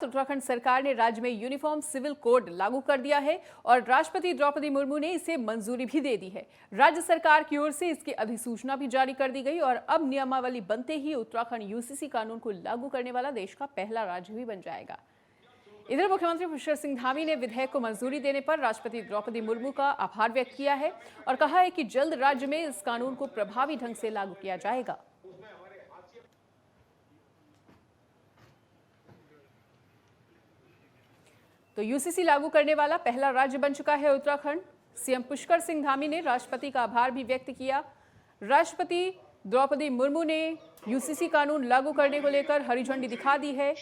उत्तराखंड सरकार ने राज्य में यूनिफॉर्म सिविल कोड लागू कर दिया है और राष्ट्रपति द्रौपदी मुर्मू ने इसे मंजूरी भी दे दी है। राज्य सरकार की ओर से इसकी अधिसूचना भी जारी कर दी गई और अब नियमावली बनते ही उत्तराखंड यूसीसी कानून को लागू करने वाला देश का पहला राज्य भी बन जाएगा। इधर मुख्यमंत्री पुष्कर सिंह धामी ने विधेयक को मंजूरी देने पर राष्ट्रपति द्रौपदी मुर्मू का आभार व्यक्त किया है और कहा है कि जल्द राज्य में इस कानून को प्रभावी ढंग से लागू किया जाएगा। तो यूसीसी लागू करने वाला पहला राज्य बन चुका है उत्तराखंड। सीएम पुष्कर सिंह धामी ने राष्ट्रपति का आभार भी व्यक्त किया। राष्ट्रपति द्रौपदी मुर्मू ने यूसीसी कानून लागू करने को लेकर हरी झंडी दिखा दी है,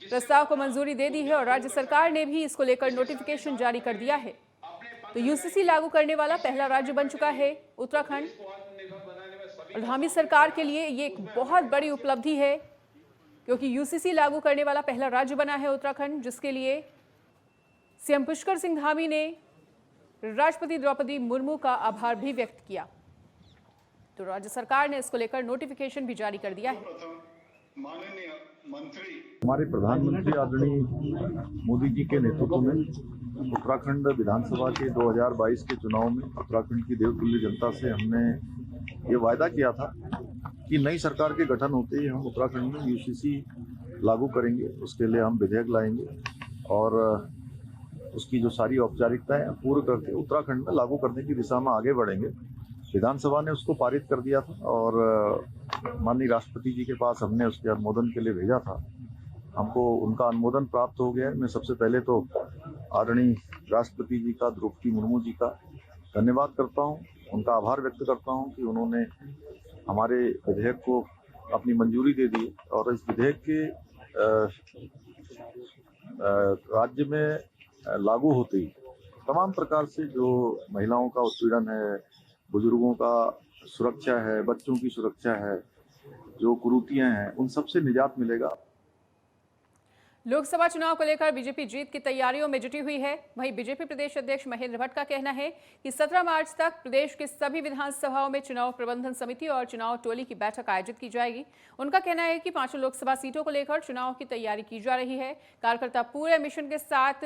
प्रस्ताव को मंजूरी दे दी है और राज्य सरकार ने भी इसको लेकर नोटिफिकेशन जारी कर दिया है। तो यूसीसी लागू करने वाला पहला राज्य बन चुका है उत्तराखंड और धामी सरकार के लिए ये एक बहुत बड़ी उपलब्धि है, क्योंकि यूसीसी लागू करने वाला पहला राज्य बना है उत्तराखंड, जिसके लिए सीएम पुष्कर सिंह धामी ने राष्ट्रपति द्रौपदी मुर्मू का आभार भी व्यक्त किया। तो राज्य सरकार ने इसको लेकर नोटिफिकेशन भी जारी कर दिया है। माननीय मंत्री, हमारे प्रधानमंत्री आदरणीय मोदी जी के नेतृत्व में उत्तराखंड विधानसभा के 2022 के चुनाव में उत्तराखंड की देवतुल्य जनता से हमने ये वायदा किया था कि नई सरकार के गठन होते ही हम उत्तराखंड में यूसीसी लागू करेंगे। उसके लिए हम विधेयक लाएंगे और उसकी जो सारी औपचारिकताएं पूर्ण करके उत्तराखंड में लागू करने की दिशा में आगे बढ़ेंगे। विधानसभा ने उसको पारित कर दिया था और माननीय राष्ट्रपति जी के पास हमने उसके अनुमोदन के लिए भेजा था। हमको उनका अनुमोदन प्राप्त हो गया है। मैं सबसे पहले तो आदरणीय राष्ट्रपति जी का, द्रौपदी मुर्मू जी का धन्यवाद करता हूं, उनका आभार व्यक्त करता हूं कि उन्होंने हमारे विधेयक को अपनी मंजूरी दे दी और इस विधेयक के राज्य में लागू होते ही तमाम प्रकार से जो महिलाओं का उत्पीड़न है, बुजुर्गों का सुरक्षा है, बच्चों की सुरक्षा है, जो कुरीतियां हैं, उन सब से निजात मिलेगा। लोकसभा चुनाव को लेकर बीजेपी जीत की तैयारियों में जुटी हुई है। वहीं बीजेपी प्रदेश अध्यक्ष महेंद्र भट्ट का कहना है कि 17 मार्च तक प्रदेश के सभी विधानसभाओं में चुनाव प्रबंधन समिति और चुनाव टोली की बैठक आयोजित की जाएगी। उनका कहना है कि 5 लोकसभा सीटों को लेकर चुनाव की तैयारी की जा रही है। कार्यकर्ता पूरे मिशन के साथ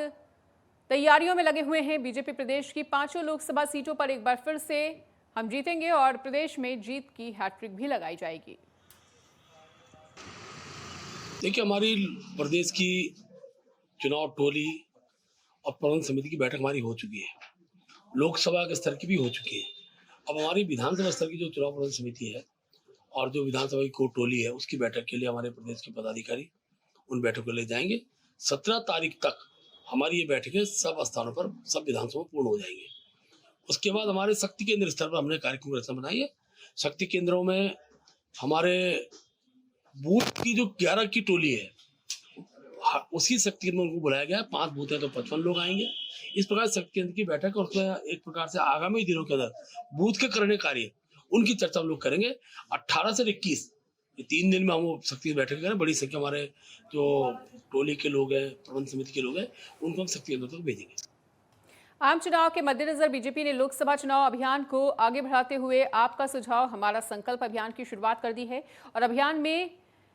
तैयारियों में लगे हुए हैं। बीजेपी प्रदेश की 5 लोकसभा सीटों पर एक बार फिर से हम जीतेंगे और प्रदेश में जीत की हैट्रिक भी लगाई जाएगी। देखिए, हमारी प्रदेश की चुनाव टोली और प्रबंधन समिति की बैठक हमारी हो चुकी है, लोकसभा के स्तर की भी हो चुकी है। अब हमारी विधानसभा स्तर की जो चुनाव प्रबंधन समिति है और जो विधानसभा की कोर टोली है, उसकी बैठक के लिए हमारे प्रदेश के पदाधिकारी उन बैठकों को ले जाएंगे। 17 तारीख तक हमारी ये बैठकें सब स्थानों पर, सब विधानसभा पूर्ण हो जाएंगे। उसके बाद हमारे शक्ति केंद्र स्तर पर हमने कार्यक्रम रचना बनाई है। शक्ति केंद्रों में हमारे बूथ की जो 11 की टोली है, उसी शक्ति केंद्र में उनको बुलाया गया है। 5 बूथ है तो 55 लोग आएंगे। इस प्रकार शक्ति केंद्र की बैठक और उसमें एक प्रकार से आगामी दिनों के अंदर बूथ के करने कार्य उनकी चर्चा हम लोग करेंगे। 18 से 21 ये 3 दिन में हम शक्ति बैठक करें। बड़ी संख्या हमारे जो टोली के लोग हैं, प्रबंध समिति के लोग हैं, उनको हम शक्ति केंद्र तक भेजेंगे। आम चुनाव के मद्देनजर बीजेपी ने लोकसभा चुनाव अभियान को आगे बढ़ाते हुए आपका सुझाव हमारा संकल्प अभियान की शुरुआत कर दी है और अभियान में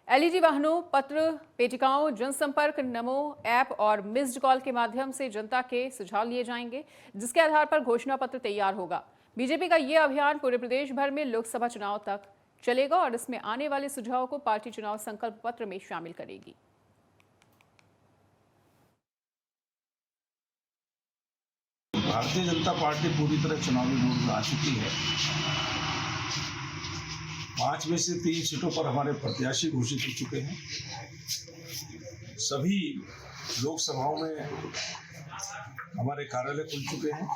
एलईडी वाहनों, पत्र पेटिकाओं, जनसंपर्क, नमो ऐप और मिस्ड कॉल के माध्यम से जनता के सुझाव लिए जाएंगे, जिसके आधार पर घोषणा पत्र तैयार होगा। बीजेपी का यह अभियान पूरे प्रदेश भर में लोकसभा चुनाव तक चलेगा और इसमें आने वाले सुझावों को पार्टी चुनाव संकल्प पत्र में शामिल करेगी। भारतीय जनता पार्टी पूरी तरह चुनावी मोड में आ चुकी है। 5 में से 3 सीटों पर हमारे प्रत्याशी घोषित हो चुके हैं। सभी लोकसभाओं में हमारे कार्यालय खुल चुके हैं।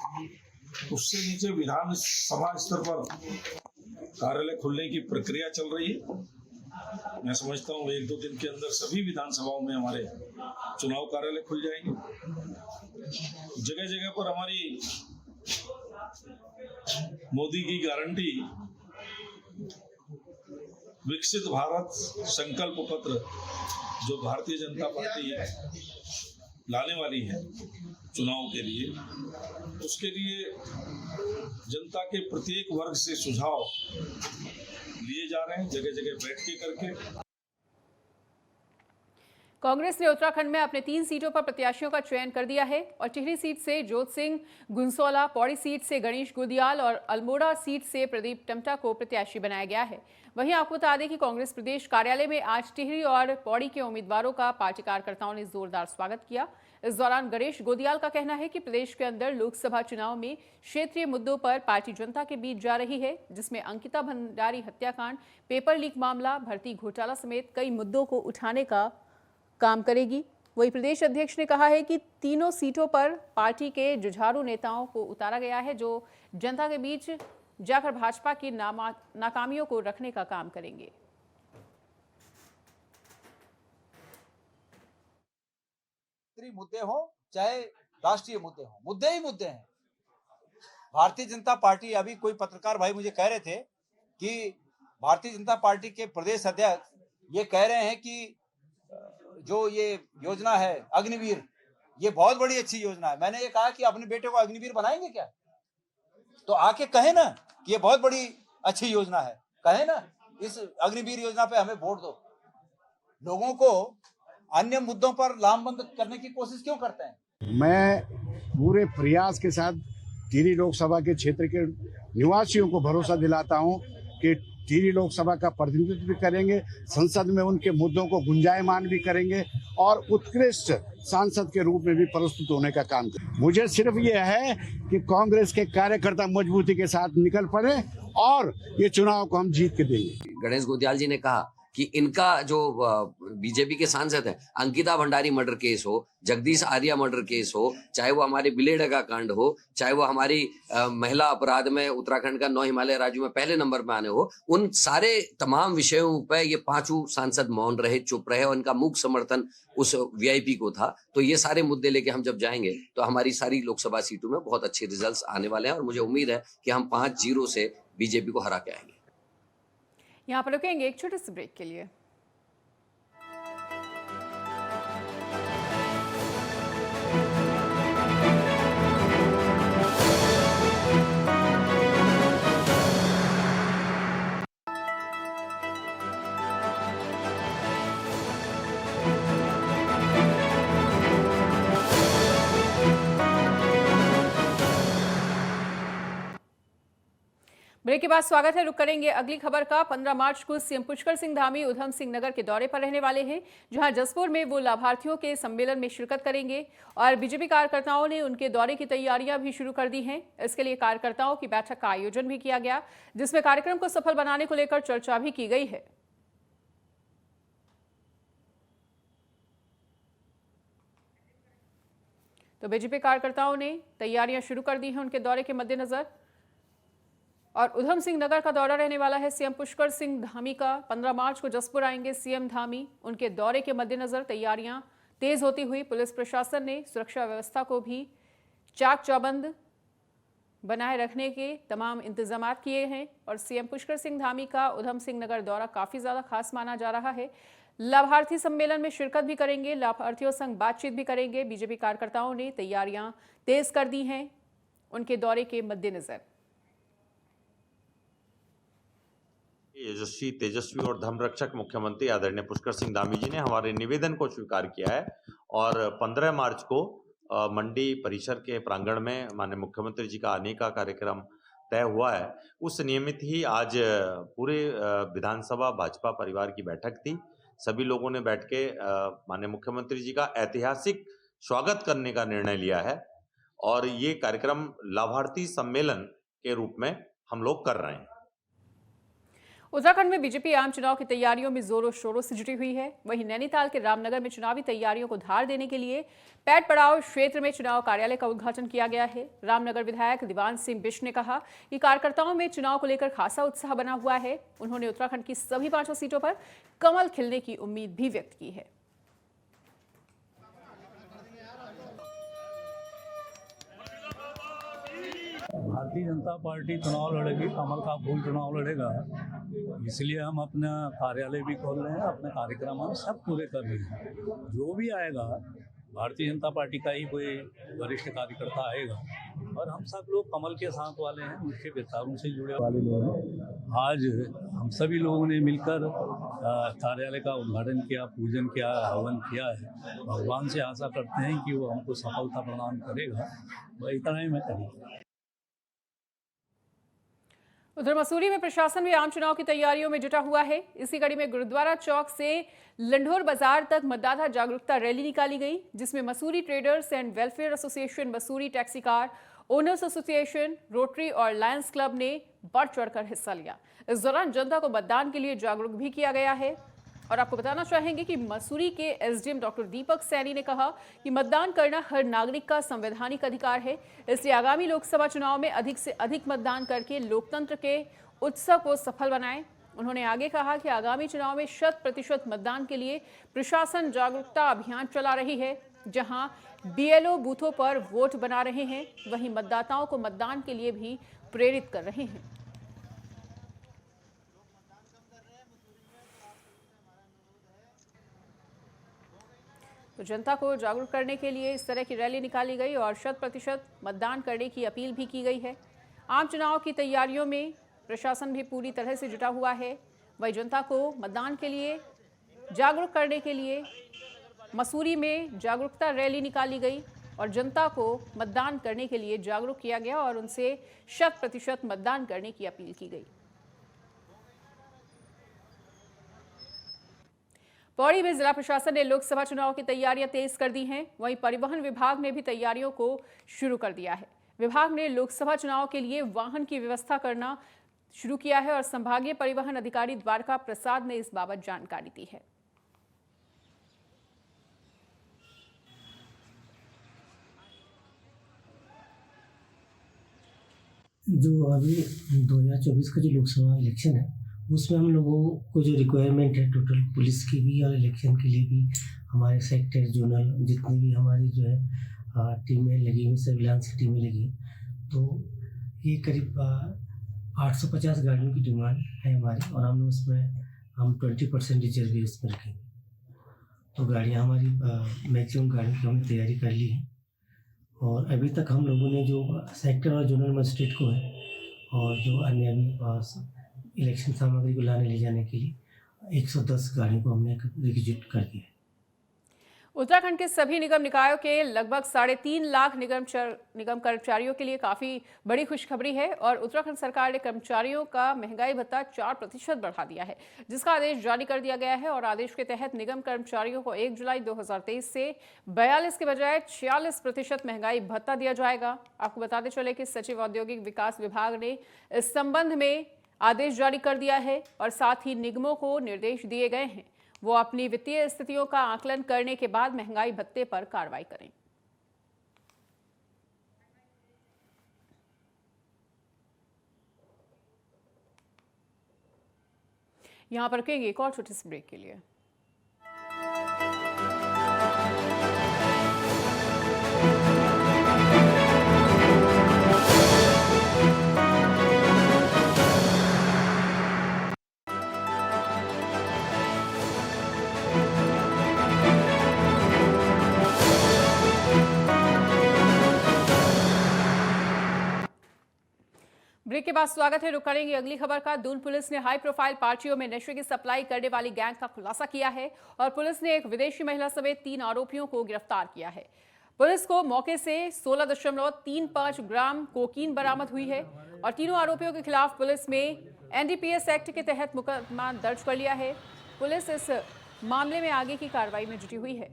उससे नीचे विधानसभा स्तर पर कार्यालय खुलने की प्रक्रिया चल रही है। मैं समझता हूँ 1-2 दिन के अंदर सभी विधानसभाओं में हमारे चुनाव कार्यालय खुल जाएंगे। जगह जगह पर हमारी मोदी की गारंटी विकसित भारत संकल्प पत्र जो भारतीय जनता पार्टी लाने वाली है चुनाव के लिए, उसके लिए जनता के प्रत्येक वर्ग से सुझाव लिए जा रहे हैं, जगह जगह बैठ के करके। कांग्रेस ने उत्तराखंड में अपने 3 सीटों पर प्रत्याशियों का चयन कर दिया है और टिहरी सीट से जोत सिंह गुंसोला, पौड़ी सीट से गणेश गुदियाल और अल्मोड़ा सीट से प्रदीप टमटा को प्रत्याशी बनाया गया है। वहीं आपको बता दें कि कांग्रेस प्रदेश कार्यालय में आज टिहरी और पौड़ी के उम्मीदवारों का पार्टी कार्यकर्ताओं ने जोरदार स्वागत किया। इस दौरान गणेश गोदियाल का कहना है कि प्रदेश के अंदर लोकसभा चुनाव में क्षेत्रीय मुद्दों पर पार्टी जनता के बीच जा रही है, जिसमें अंकिता भंडारी हत्याकांड, पेपर लीक मामला, भर्ती घोटाला समेत कई मुद्दों को उठाने का काम करेगी। वही प्रदेश अध्यक्ष ने कहा है कि तीनों सीटों पर पार्टी के जुझारू नेताओं को उतारा गया है, जो जनता के बीच जाकर भाजपा की नाकामियों को रखने का काम करेंगे। मुद्दे हो चाहे राष्ट्रीय मुद्दे हो, मुद्दे ही मुद्दे हैं। भारतीय जनता पार्टी, अभी कोई पत्रकार भाई मुझे कह रहे थे कि भारतीय जनता पार्टी के प्रदेश अध्यक्ष ये कह रहे हैं कि जो ये योजना है अग्निवीर, ये बहुत बड़ी अच्छी योजना है। मैंने ये कहा कि अपने बेटे को अग्निवीर बनाएंगे क्या? तो आके कहे ना कि ये बहुत बड़ी अच्छी योजना है, कहे ना इस अग्निवीर योजना पे हमें वोट दो। लोगों को अन्य मुद्दों पर लामबंद करने की कोशिश क्यों करते हैं? मैं पूरे प्रयास के साथ टिहरी लोकसभा के क्षेत्र के निवासियों को भरोसा दिलाता हूं कि टिहरी लोकसभा का प्रतिनिधित्व भी करेंगे, संसद में उनके मुद्दों को गुंजायमान भी करेंगे और उत्कृष्ट सांसद के रूप में भी प्रस्तुत होने का काम करेंगे। मुझे सिर्फ ये है कि कांग्रेस के कार्यकर्ता मजबूती के साथ निकल पड़े और ये चुनाव को हम जीत के देंगे। गणेश गोदियाल जी ने कहा कि इनका जो बीजेपी के सांसद हैं, अंकिता भंडारी मर्डर केस हो, जगदीश आर्या मर्डर केस हो, चाहे वो हमारे बिलेडगा कांड हो, चाहे वो हमारी महिला अपराध में उत्तराखंड का 9 हिमालय राज्यों में पहले नंबर पे आने हो, उन सारे तमाम विषयों पे ये 5 सांसद मौन रहे, चुप रहे और इनका मूक समर्थन उस वीआईपी को था। तो ये सारे मुद्दे लेके हम जब जाएंगे तो हमारी सारी लोकसभा सीटों में बहुत अच्छे रिजल्ट आने वाले हैं और मुझे उम्मीद है कि हम 5-0 से बीजेपी को हरा के आएंगे। यहाँ पर रुकेंगे एक छोटे से ब्रेक के लिए। ब्रेक के बाद स्वागत है। रुक करेंगे अगली खबर का। 15 मार्च को सीएम पुष्कर सिंह धामी उधम सिंह नगर के दौरे पर रहने वाले हैं, जहां जसपुर में वो लाभार्थियों के सम्मेलन में शिरकत करेंगे और बीजेपी कार्यकर्ताओं ने उनके दौरे की तैयारियां भी शुरू कर दी हैं। इसके लिए कार्यकर्ताओं की बैठक का आयोजन भी किया गया, जिसमें कार्यक्रम को सफल बनाने को लेकर चर्चा भी की गई है। तो बीजेपी कार्यकर्ताओं ने तैयारियां शुरू कर दी हैं उनके दौरे के मद्देनजर। और उधम सिंह नगर का दौरा रहने वाला है सीएम पुष्कर सिंह धामी का। 15 मार्च को जसपुर आएंगे सीएम धामी। उनके दौरे के मद्देनजर तैयारियां तेज होती हुई पुलिस प्रशासन ने सुरक्षा व्यवस्था को भी चाक चौबंद बनाए रखने के तमाम इंतजाम किए हैं। और सीएम पुष्कर सिंह धामी का उधम सिंह नगर दौरा काफी ज्यादा खास माना जा रहा है। लाभार्थी सम्मेलन में शिरकत भी करेंगे, लाभार्थियों संग बातचीत भी करेंगे। बीजेपी कार्यकर्ताओं ने तैयारियां तेज कर दी हैं उनके दौरे के मद्देनजर। यशस्वी, तेजस्वी और धर्मरक्षक मुख्यमंत्री आदरणीय पुष्कर सिंह धामी जी ने हमारे निवेदन को स्वीकार किया है और 15 मार्च को मंडी परिसर के प्रांगण में माननीय मुख्यमंत्री जी का आने का कार्यक्रम तय हुआ है। उस नियमित ही आज पूरे विधानसभा भाजपा परिवार की बैठक थी। सभी लोगों ने बैठ के माननीय मुख्यमंत्री जी का ऐतिहासिक स्वागत करने का निर्णय लिया है और ये कार्यक्रम लाभार्थी सम्मेलन के रूप में हम लोग कर रहे हैं। उत्तराखंड में बीजेपी आम चुनाव की तैयारियों में जोरों शोरों से जुटी हुई है। वहीं नैनीताल के रामनगर में चुनावी तैयारियों को धार देने के लिए पैट पड़ाव क्षेत्र में चुनाव कार्यालय का उद्घाटन किया गया है। रामनगर विधायक दीवान सिंह बिष्ट ने कहा कि कार्यकर्ताओं में चुनाव को लेकर खासा उत्साह बना हुआ है। उन्होंने उत्तराखंड की सभी 5 सीटों पर कमल खिलने की उम्मीद भी व्यक्त की है। भारतीय जनता पार्टी चुनाव लड़ेगी, कमल का फूल चुनाव लड़ेगा। इसलिए हम अपना कार्यालय भी खोल रहे हैं, अपने कार्यक्रम हम सब पूरे कर रहे हैं। जो भी आएगा भारतीय जनता पार्टी का ही कोई वरिष्ठ कार्यकर्ता आएगा और हम सब लोग कमल के साथ वाले हैं, उसके विचारों से जुड़े वाले लोग हैं। आज हम सभी लोगों ने मिलकर कार्यालय का उद्घाटन किया, पूजन किया, हवन किया है। भगवान से आशा करते हैं कि वो हमको सफलता प्रदान करेगा। वह इतना ही मैं कहूँगा। उधर मसूरी में प्रशासन भी आम चुनाव की तैयारियों में जुटा हुआ है। इसी कड़ी में गुरुद्वारा चौक से लंढोर बाजार तक मतदाता जागरूकता रैली निकाली गई, जिसमें Mussoorie traders and welfare association, Mussoorie taxi car owners association, rotary और लायंस क्लब ने बढ़ चढ़कर हिस्सा लिया। इस दौरान जनता को मतदान के लिए जागरूक भी किया गया है। और आपको बताना चाहेंगे कि मसूरी के एसडीएम डॉक्टर दीपक सैनी ने कहा कि मतदान करना हर नागरिक का संवैधानिक अधिकार है, इसलिए आगामी लोकसभा चुनाव में अधिक से अधिक मतदान करके लोकतंत्र के उत्सव को सफल बनाएं। उन्होंने आगे कहा कि आगामी चुनाव में 100% मतदान के लिए प्रशासन जागरूकता अभियान चला रही है, जहां बीएलओ बूथों पर वोट बना रहे हैं, वहीं मतदाताओं को मतदान के लिए भी प्रेरित कर रहे हैं। तो जनता को जागरूक करने के लिए इस तरह की रैली निकाली गई और 100% मतदान करने की अपील भी की गई है। आम चुनाव की तैयारियों में प्रशासन भी पूरी तरह से जुटा हुआ है। वही जनता को मतदान के लिए जागरूक करने के लिए मसूरी में जागरूकता रैली निकाली गई और जनता को मतदान करने के लिए जागरूक किया गया और उनसे 100% मतदान करने की अपील की गई। पौड़ी में जिला प्रशासन ने लोकसभा चुनाव की तैयारियां तेज कर दी हैं। वहीं परिवहन विभाग ने भी तैयारियों को शुरू कर दिया है। विभाग ने लोकसभा चुनाव के लिए वाहन की व्यवस्था करना शुरू किया है और संभागीय परिवहन अधिकारी द्वारका प्रसाद ने इस बाबत जानकारी दी है। जो अभी 2024 का जो लोकसभा इलेक्शन है, उसमें हम लोगों को जो रिक्वायरमेंट है टोटल पुलिस की भी और इलेक्शन के लिए भी हमारे सेक्टर जोनल जितनी भी हमारी जो है टीमें लगी हुई, सर्विलांस की टीमें लगी, तो ये करीब 850 गाड़ियों की डिमांड है हमारी और हम उसमें 20% रिजर्वेशन में रखेंगे। तो गाड़ियाँ हमारी मैक्सिमम गाड़ियों की हमने तैयारी कर ली है और अभी तक हम लोगों ने जो सेक्टर और जोनल मजिस्ट्रेट को है और जो अन्य अभी इलेक्शन सामग्री को लाने ले जाने के लिए 110 गाड़ियों को हमने रिक्विजिट कर दिया है। उत्तराखंड के सभी निगम निकायों के लगभग 3.5 लाख निगम कर्मचारियों के लिए काफी बड़ी खुशखबरी है और उत्तराखंड सरकार ने कर्मचारियों का महंगाई भत्ता 4% बढ़ा दिया है, जिसका आदेश जारी कर दिया गया है। और आदेश के तहत निगम कर्मचारियों को 1 जुलाई 2023 से 42 के बजाय 46% महंगाई भत्ता दिया जाएगा। आपको बताते चले कि सचिव औद्योगिक विकास विभाग ने इस संबंध में आदेश जारी कर दिया है और साथ ही निगमों को निर्देश दिए गए हैं वो अपनी वित्तीय स्थितियों का आकलन करने के बाद महंगाई भत्ते पर कार्रवाई करें। यहां पर रुकेंगे एक और छोटे से ब्रेक के लिए। ब्रेक के बाद स्वागत है। रुक करेंगे अगली खबर का। दून पुलिस ने हाई प्रोफाइल पार्टियों में नशे की सप्लाई करने वाली गैंग का खुलासा किया है और पुलिस ने एक विदेशी महिला समेत 3 आरोपियों को गिरफ्तार किया है। पुलिस को मौके से 16.35 ग्राम कोकीन बरामद हुई है और तीनों आरोपियों के खिलाफ पुलिस में एनडीपीएस एक्ट के तहत मुकदमा दर्ज कर लिया है। पुलिस इस मामले में आगे की कार्रवाई में जुटी हुई है।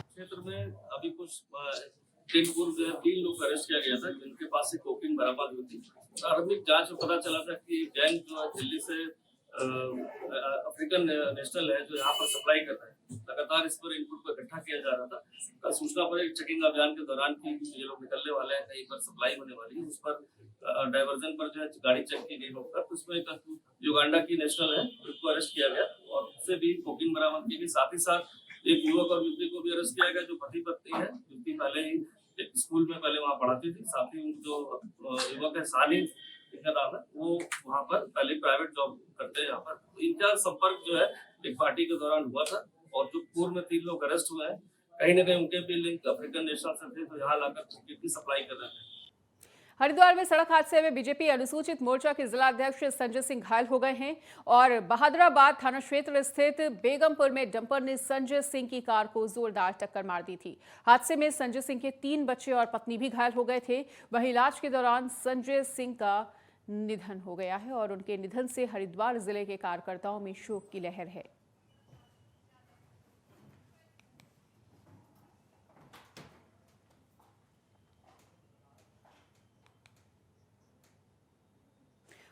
क्षेत्र में अभी कुछ दिन पूर्व जो है 3 लोग को अरेस्ट किया गया था जिनके पास से कोकीन बरामद हुई थी। प्रारंभिक जांच में पता चला था कि गैंग जो है दिल्ली से अफ्रीकन नेशनल है जो यहाँ पर सप्लाई कर रहा है। लगातार इस पर इनपुट को इकट्ठा किया जा रहा था। कल सूचना पर एक चेकिंग अभियान के दौरान की ये लोग निकलने वाले हैं, कहीं पर सप्लाई होने वाली है, उस पर डाइवर्जन पर जो है गाड़ी चेक की गई होकर, तो उसमें एक युगांडा की नेशनल है उसको अरेस्ट किया गया और उससे भी कोकीन बरामद की गई। साथ ही साथ एक युवक और युवती को भी अरेस्ट किया गया जो पति पत्नी है। युवती पहले ही एक स्कूल में पहले वहाँ पढ़ाती थी, साथ ही जो युवक है सानिद इनका नाम है, वो वहाँ पर पहले प्राइवेट जॉब करते हैं। यहाँ पर इनका संपर्क जो है एक पार्टी के दौरान हुआ था, और जो पूर्व में 3 लोग अरेस्ट हुए हैं, कहीं ना कहीं उनके भी लिंक अफ्रीकन नेशनल से थे, तो यहाँ लाकर कोकेन की सप्लाई कर रहे थे। हरिद्वार में सड़क हादसे में बीजेपी अनुसूचित मोर्चा के जिला अध्यक्ष संजय सिंह घायल हो गए हैं और बहादुराबाद थाना क्षेत्र स्थित बेगमपुर में डंपर ने संजय सिंह की कार को जोरदार टक्कर मार दी थी। हादसे में संजय सिंह के 3 बच्चे और पत्नी भी घायल हो गए थे। वहीं इलाज के दौरान संजय सिंह का निधन हो गया है और उनके निधन से हरिद्वार जिले के कार्यकर्ताओं में शोक की लहर है।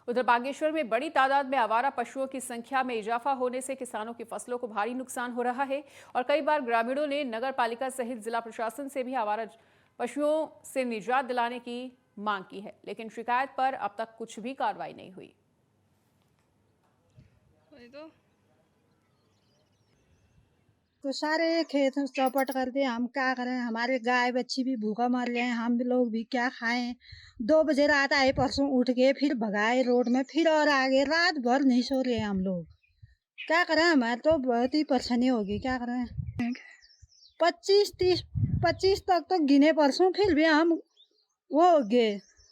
उधर बागेश्वर में बड़ी तादाद में आवारा पशुओं की संख्या में इजाफा होने से किसानों की फसलों को भारी नुकसान हो रहा है और कई बार ग्रामीणों ने नगर पालिका सहित जिला प्रशासन से भी आवारा पशुओं से निजात दिलाने की मांग की है, लेकिन शिकायत पर अब तक कुछ भी कार्रवाई नहीं हुई। तो सारे खेत चौपट कर दिए, हम क्या करें, हमारे गाय बच्ची भी भूखा मर रहे हैं, हम लोग भी क्या खाएं। 2 बजे रात आए, परसों उठ गए, फिर भगाए रोड में, फिर और आगे, रात भर नहीं सो रहे हम लोग। क्या करें, हमारे तो बहुत ही परेशानी होगी, क्या करें। 25 तक तो गिने परसों, फिर भी हम वो हो गए,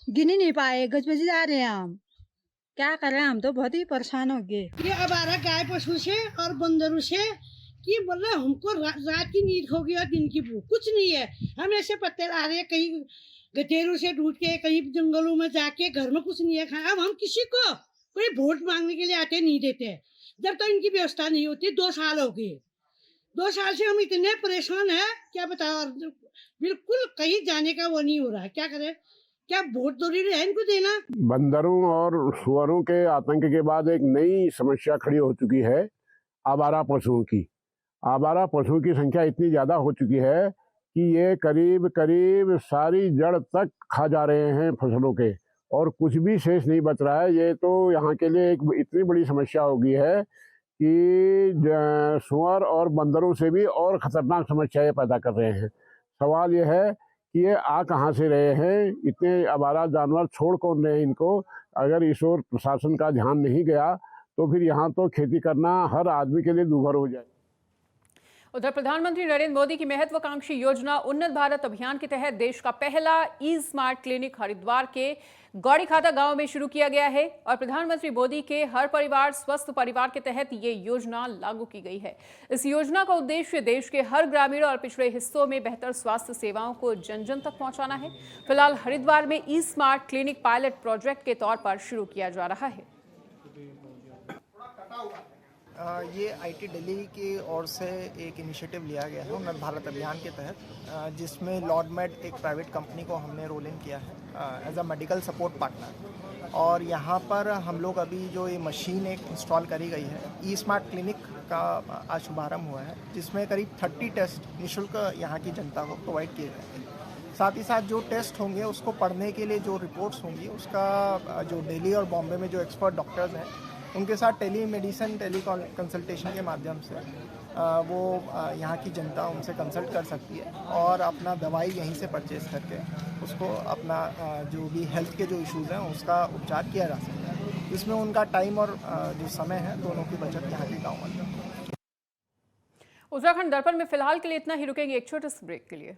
गिन ही नहीं पाए, गजबजी जा रहे हैं हम। क्या करें, हम तो बहुत ही परेशान हो गए। ये आवारा गाय पशु से और बंदरों से कि बोल रहे हमको रात की नींद हो गई और दिन की भूख, कुछ नहीं है। हम ऐसे पत्ते ला रहे हैं, कहीं गठेरों से ढूंढ के, कहीं जंगलों में जाके, घर में कुछ नहीं है खाना। अब हम किसी को कोई वोट मांगने के लिए आते नहीं देते, जब तक इनकी व्यवस्था नहीं होती। 2 साल हो गए, 2 साल से हम इतने परेशान हैं, क्या बताओ। बिल्कुल कहीं जाने का वो नहीं हो रहा है, क्या करें। क्या वोट जरूरी है इनको देना। बंदरों और सुअरों के आतंक के बाद एक नई समस्या खड़ी हो चुकी है आवारा पशुओं की। आवारा पशुओं की संख्या इतनी ज़्यादा हो चुकी है कि ये करीब करीब सारी जड़ तक खा जा रहे हैं फसलों के, और कुछ भी शेष नहीं बच रहा है। ये तो यहाँ के लिए एक इतनी बड़ी समस्या हो गई है कि सुअर और बंदरों से भी और ख़तरनाक समस्याएं पैदा कर रहे हैं। सवाल ये है कि ये आ कहाँ से रहे हैं, इतने आवारा जानवर छोड़ कौन रहे हैं इनको। अगर इस ओर प्रशासन का ध्यान नहीं गया तो फिर यहाँ तो खेती करना हर आदमी के लिए दूभर हो जाए। उधर प्रधानमंत्री नरेंद्र मोदी की महत्वाकांक्षी योजना उन्नत भारत अभियान के तहत देश का पहला ई स्मार्ट क्लिनिक हरिद्वार के गौड़ीखाता गांव में शुरू किया गया है और प्रधानमंत्री मोदी के हर परिवार स्वस्थ परिवार के तहत ये योजना लागू की गई है। इस योजना का उद्देश्य देश के हर ग्रामीण और पिछड़े हिस्सों में बेहतर स्वास्थ्य सेवाओं को जन जन तक पहुंचाना है। फिलहाल हरिद्वार में ई स्मार्ट क्लिनिक पायलट प्रोजेक्ट के तौर पर शुरू किया जा रहा है। ये आईटी दिल्ली की ओर से एक इनिशिएटिव लिया गया है उन्नत भारत अभियान के तहत, जिसमें लॉर्डमेड एक प्राइवेट कंपनी को हमने रोल इन किया है as a medical support partner. और यहाँ पर हम लोग अभी जो ये मशीन एक इंस्टॉल करी गई है, ई स्मार्ट क्लिनिक का आज शुभारम्भ हुआ है, जिसमें करीब 30 टेस्ट निःशुल्क यहाँ की जनता को प्रोवाइड किए जाएंगे। साथ ही साथ जो टेस्ट होंगे उसको पढ़ने के लिए जो रिपोर्ट्स होंगी, उसका जो दिल्ली और बॉम्बे में जो एक्सपर्ट डॉक्टर्स हैं उनके साथ टेली मेडिसिन टेली कंसल्टेशन के माध्यम से वो यहाँ की जनता उनसे कंसल्ट कर सकती है और अपना दवाई यहीं से परचेज करके उसको अपना जो भी हेल्थ के जो इश्यूज़ हैं उसका उपचार किया जा सकता है। इसमें उनका टाइम और जो समय है दोनों की बचत यहाँ के गाँव में। उत्तराखंड दर्पण में फिलहाल के लिए इतना ही, रुकेंगे एक छोटे से ब्रेक के लिए।